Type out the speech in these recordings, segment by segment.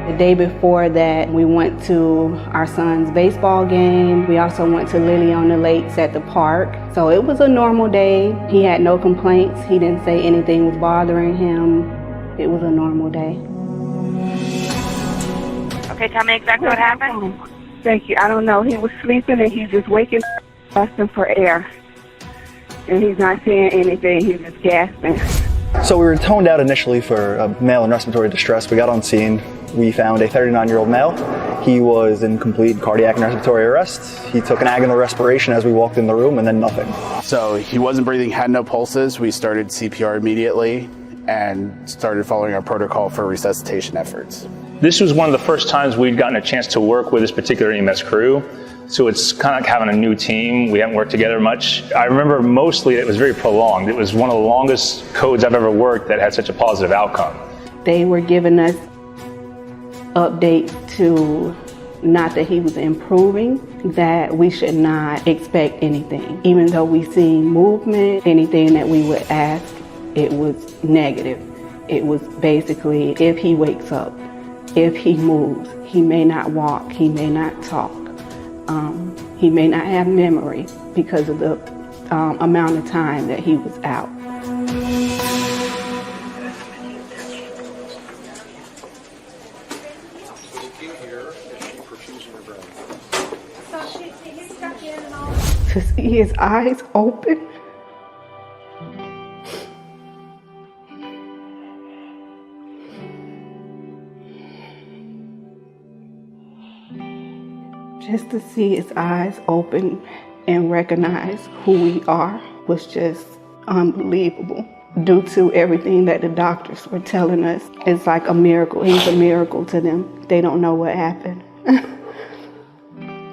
The day before that, we went to our son's baseball game. We also went to Lily on the Lakes at the park. So it was a normal day. He had no complaints. He didn't say anything was bothering him. It was a normal day. Okay, tell me exactly what happened. Thank you. I don't know. He was sleeping and he's just waking up, asking for air. And he's not saying anything. He's just gasping. So we were toned out initially for a male in respiratory distress. We got on scene. We found a 39-year-old male. He was in complete cardiac and respiratory arrest. He took an agonal respiration as we walked in the room and then nothing. So he wasn't breathing, had no pulses. We started CPR immediately and started following our protocol for resuscitation efforts. This was one of the first times we'd gotten a chance to work with this particular EMS crew. So it's kind of like having a new team. We haven't worked together much. I remember mostly it was very prolonged. It was one of the longest codes I've ever worked that had such a positive outcome. They were giving us updates to, not that he was improving, that we should not expect anything. Even though we seen movement, anything that we would ask, it was negative. It was basically, if he wakes up, if he moves, he may not walk, he may not talk. He may not have memory because of the amount of time that he was out. To see his eyes open. Just to see his eyes open and recognize who we are was just unbelievable. Due to everything that the doctors were telling us, it's like a miracle. He's a miracle to them. They don't know what happened.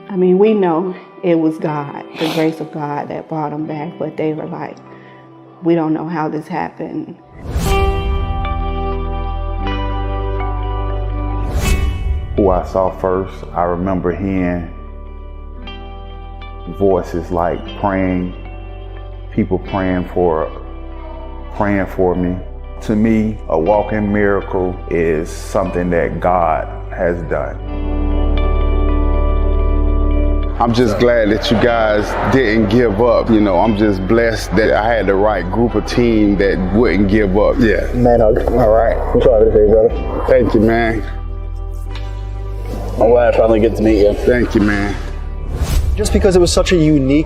I mean, we know it was God, the grace of God that brought him back, but they were like, we don't know how this happened. Who I saw first, I remember hearing voices like praying, people praying for me. To me, a walking miracle is something that God has done. I'm just glad that you guys didn't give up. You know, I'm just blessed that I had the right group of team that wouldn't give up. Yeah. Man hug. All right. I'm sorry to say, brother. Thank you, man. I'm glad I finally get to meet you. Thank you, man. Just because it was such a unique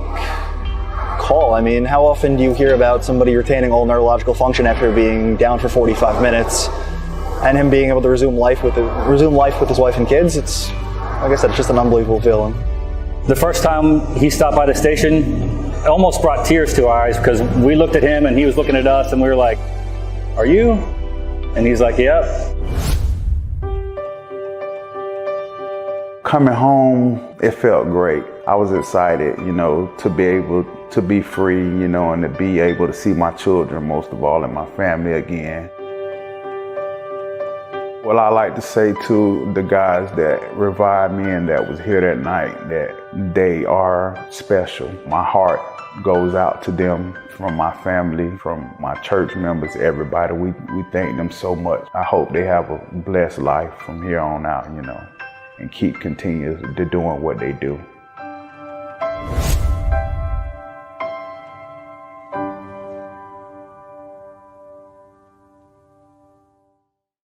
call. I mean, how often do you hear about somebody retaining all neurological function after being down for 45 minutes and him being able to resume life with his wife and kids? It's, like I said, it's just an unbelievable feeling. The first time he stopped by the station, it almost brought tears to our eyes because we looked at him and he was looking at us and we were like, "Are you?" And he's like, "Yep." Coming home, it felt great. I was excited, you know, to be able to be free, you know, and to be able to see my children, most of all, and my family again. Well, I like to say to the guys that revived me and that was here that night that they are special. My heart goes out to them, from my family, from my church members, everybody. We thank them so much. I hope they have a blessed life from here on out, you know, and keep continuing to doing what they do.